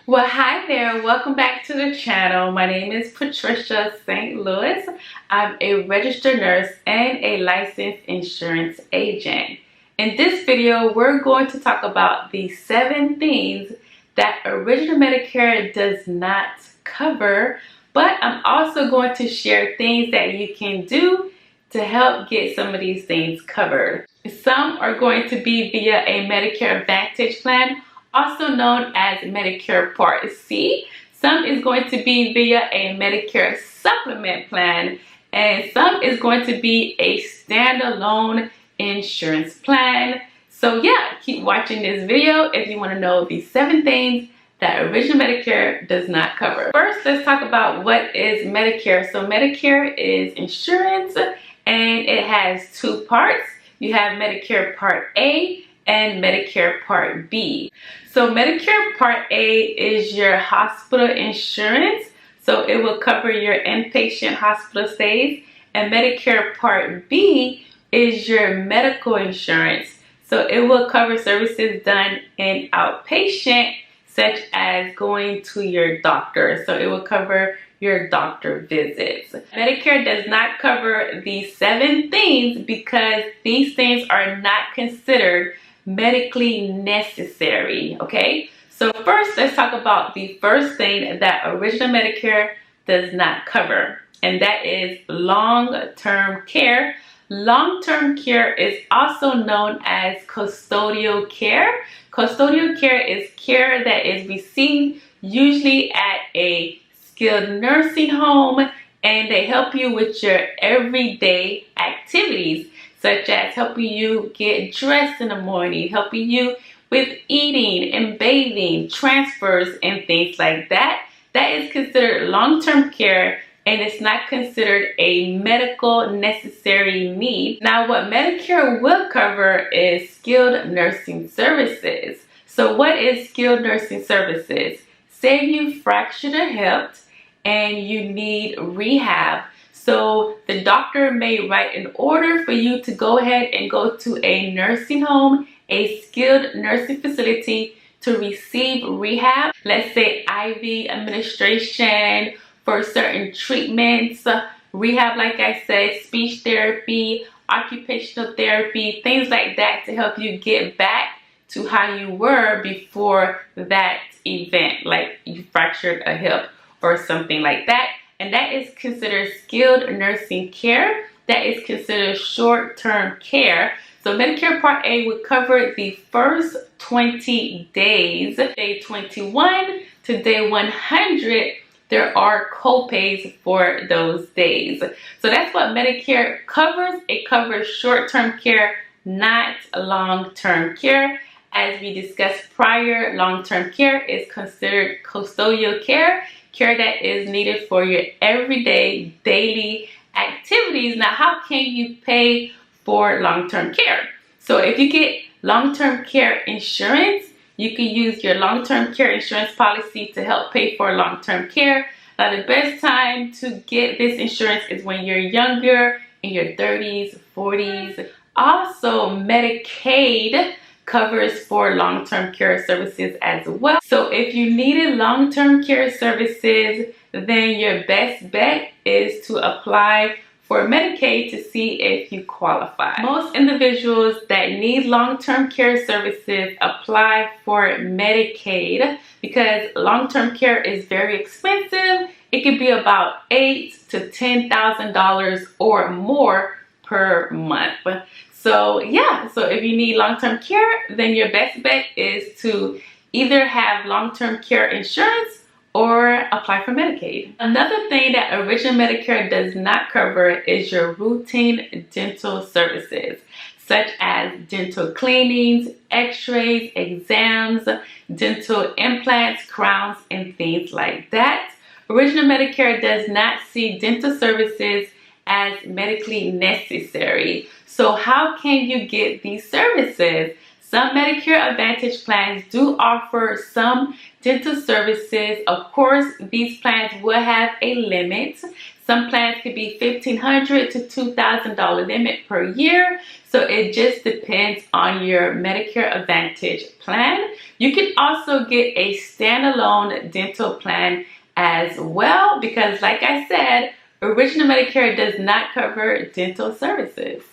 Well, hi there. Welcome back to the channel. My name is Patricia St. Louis. I'm a registered nurse and a licensed insurance agent. In this video, we're going to talk about the 7 things that Original Medicare does not cover, but I'm also going to share things that you can do to help get some of these things covered. Some are going to be via a Medicare Advantage plan, also known as Medicare Part C. Some is going to be via a Medicare Supplement plan, and some is going to be a standalone insurance plan. So yeah, keep watching this video if you want to know the 7 things that Original Medicare does not cover. First, let's talk about what is Medicare. So Medicare is insurance, and it has 2 parts. You have Medicare Part A and Medicare Part B. So Medicare Part A is your hospital insurance, so it will cover your inpatient hospital stays, and Medicare Part B is your medical insurance, so it will cover services done in outpatient, such as going to your doctor, so it will cover your doctor visits. Medicare does not cover these 7 things because these things are not considered medically necessary, okay? So first, let's talk about the first thing that Original Medicare does not cover, and that is long-term care. Long-term care is also known as custodial care. Custodial care is care that is received usually at a skilled nursing home, and they help you with your everyday activities, such as helping you get dressed in the morning, helping you with eating and bathing, transfers, and things like that. That is considered long-term care, and it's not considered a medical necessary need. Now, what Medicare will cover is skilled nursing services. So what is skilled nursing services? Say you fractured a hip and you need rehab. So the doctor may write an order for you to go ahead and go to a nursing home, a skilled nursing facility to receive rehab. Let's say IV administration for certain treatments, rehab, like I said, speech therapy, occupational therapy, things like that to help you get back to how you were before that event, like you fractured a hip or something like that. And that is considered skilled nursing care. That is considered short-term care. So Medicare Part A would cover the first 20 days. Day 21 to day 100, there are co-pays for those days. So that's what Medicare covers. It covers short-term care, not long-term care. As we discussed prior, long-term care is considered custodial care, care that is needed for your everyday, daily activities. Now, how can you pay for long-term care? So if you get long-term care insurance, you can use your long-term care insurance policy to help pay for long-term care. Now, the best time to get this insurance is when you're younger, in your 30s, 40s. Also, Medicaid covers for long-term care services as well. So if you needed long-term care services, then your best bet is to apply for Medicaid to see if you qualify. Most individuals that need long-term care services apply for Medicaid because long-term care is very expensive. It could be about $8,000 to $10,000 or more per month. So yeah, so if you need long-term care, then your best bet is to either have long-term care insurance or apply for Medicaid. Another thing that Original Medicare does not cover is your routine dental services, such as dental cleanings, x-rays, exams, dental implants, crowns, and things like that. Original Medicare does not see dental services as medically necessary. So how can you get these services? Some Medicare Advantage plans do offer some dental services. Of course, these plans will have a limit. Some plans could be $1,500 to $2,000 limit per year. So it just depends on your Medicare Advantage plan. You can also get a standalone dental plan as well because, like I said, Original Medicare does not cover dental services.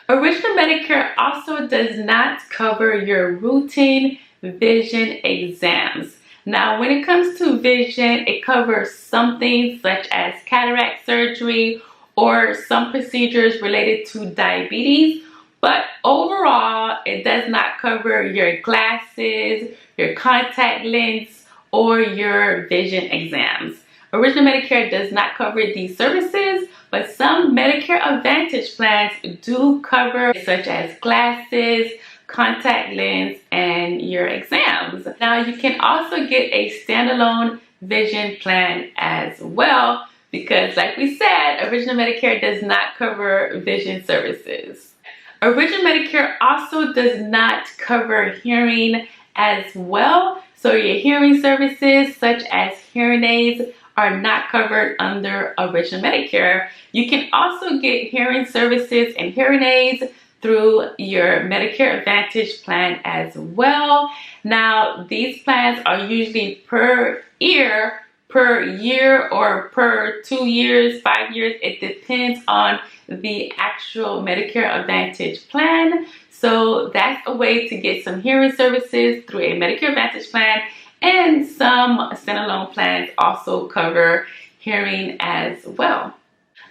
Original Medicare also does not cover your routine vision exams. Now, when it comes to vision, it covers some things such as cataract surgery or some procedures related to diabetes, but overall, it does not cover your glasses, your contact lens, or your vision exams. Original Medicare does not cover these services, but some Medicare Advantage plans do cover, such as glasses, contact lens, and your exams. Now, you can also get a standalone vision plan as well because, like we said, Original Medicare does not cover vision services. Original Medicare also does not cover hearing as well. So your hearing services, such as hearing aids, are not covered under Original Medicare. You can also get hearing services and hearing aids through your Medicare Advantage plan as well. Now, these plans are usually per year, or per 2 years, 5 years. It depends on the actual Medicare Advantage plan. So that's a way to get some hearing services through a Medicare Advantage plan. And some standalone plans also cover hearing as well.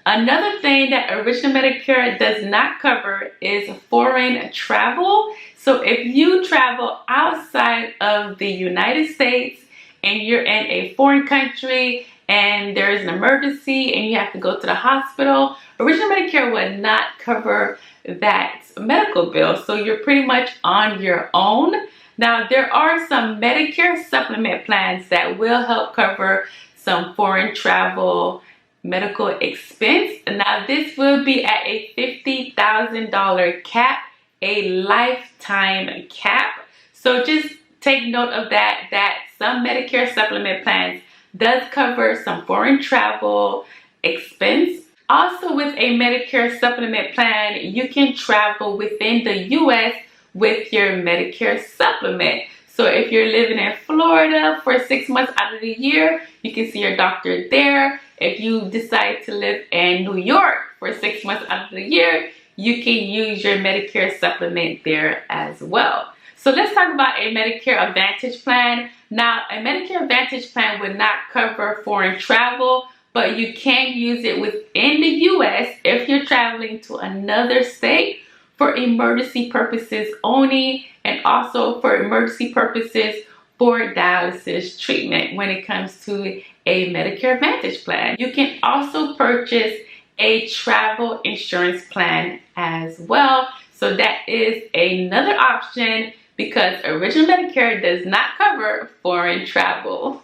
Another thing that Original Medicare does not cover is foreign travel. So if you travel outside of the United States and you're in a foreign country and there's an emergency and you have to go to the hospital, Original Medicare would not cover that medical bill. So you're pretty much on your own. Now, there are some Medicare supplement plans that will help cover some foreign travel medical expense. Now, this will be at a $50,000 cap, a lifetime cap. So just take note of that some Medicare supplement plans does cover some foreign travel expense. Also, with a Medicare supplement plan, you can travel within the U.S. with your Medicare supplement. So if you're living in Florida for 6 months out of the year, you can see your doctor there. If you decide to live in New York for 6 months out of the year, you can use your Medicare supplement there as well. So let's talk about a Medicare Advantage plan. Now, a Medicare Advantage plan would not cover foreign travel, but you can use it within the U.S. if you're traveling to another state for emergency purposes only, and also for emergency purposes for dialysis treatment when it comes to a Medicare Advantage plan. You can also purchase a travel insurance plan as well. So that is another option because Original Medicare does not cover foreign travel.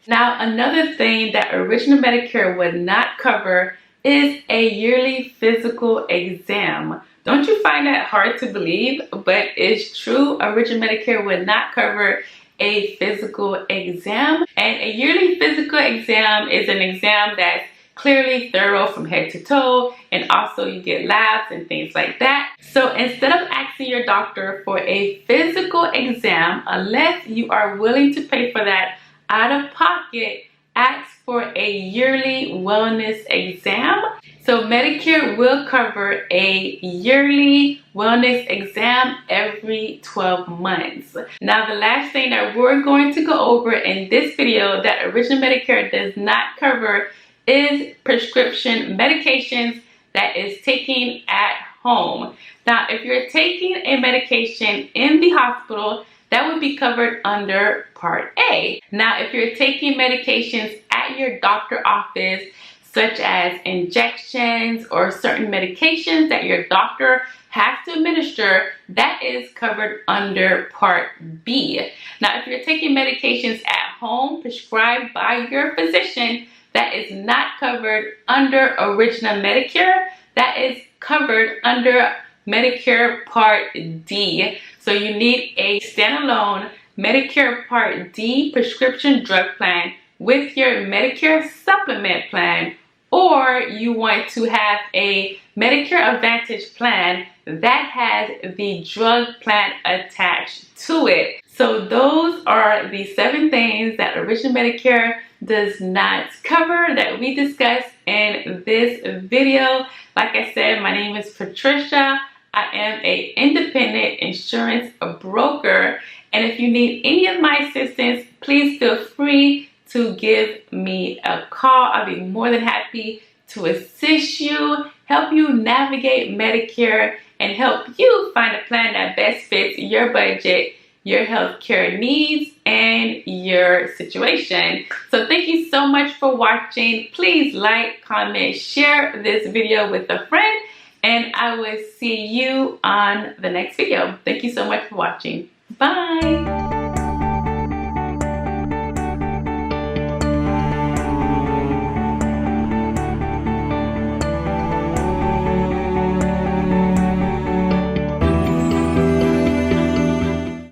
Now, another thing that Original Medicare would not cover is a yearly physical exam. Don't you find that hard to believe? But it's true. Original Medicare would not cover a physical exam. And a yearly physical exam is an exam that's clearly thorough from head to toe. And also you get labs and things like that. So instead of asking your doctor for a physical exam, unless you are willing to pay for that out of pocket, ask for a yearly wellness exam. So Medicare will cover a yearly wellness exam every 12 months. Now, the last thing that we're going to go over in this video that Original Medicare does not cover is prescription medications that is taken at home. Now, if you're taking a medication in the hospital, that would be covered under Part A. Now, if you're taking medications at your doctor's office, such as injections or certain medications that your doctor has to administer, that is covered under Part B. Now, if you're taking medications at home prescribed by your physician, that is not covered under Original Medicare. That is covered under Medicare Part D. So you need a standalone Medicare Part D prescription drug plan with your Medicare supplement plan or you want to have a Medicare Advantage plan that has the drug plan attached to it. So those are the 7 things that Original Medicare does not cover that we discussed in this video. Like I said, my name is Patricia. I am an independent insurance broker, and if you need any of my assistance, please feel free to give me a call. I'll be more than happy to assist you, help you navigate Medicare, and help you find a plan that best fits your budget, your healthcare needs, and your situation. So thank you so much for watching. Please like, comment, share this video with a friend, and I will see you on the next video. Thank you so much for watching. Bye.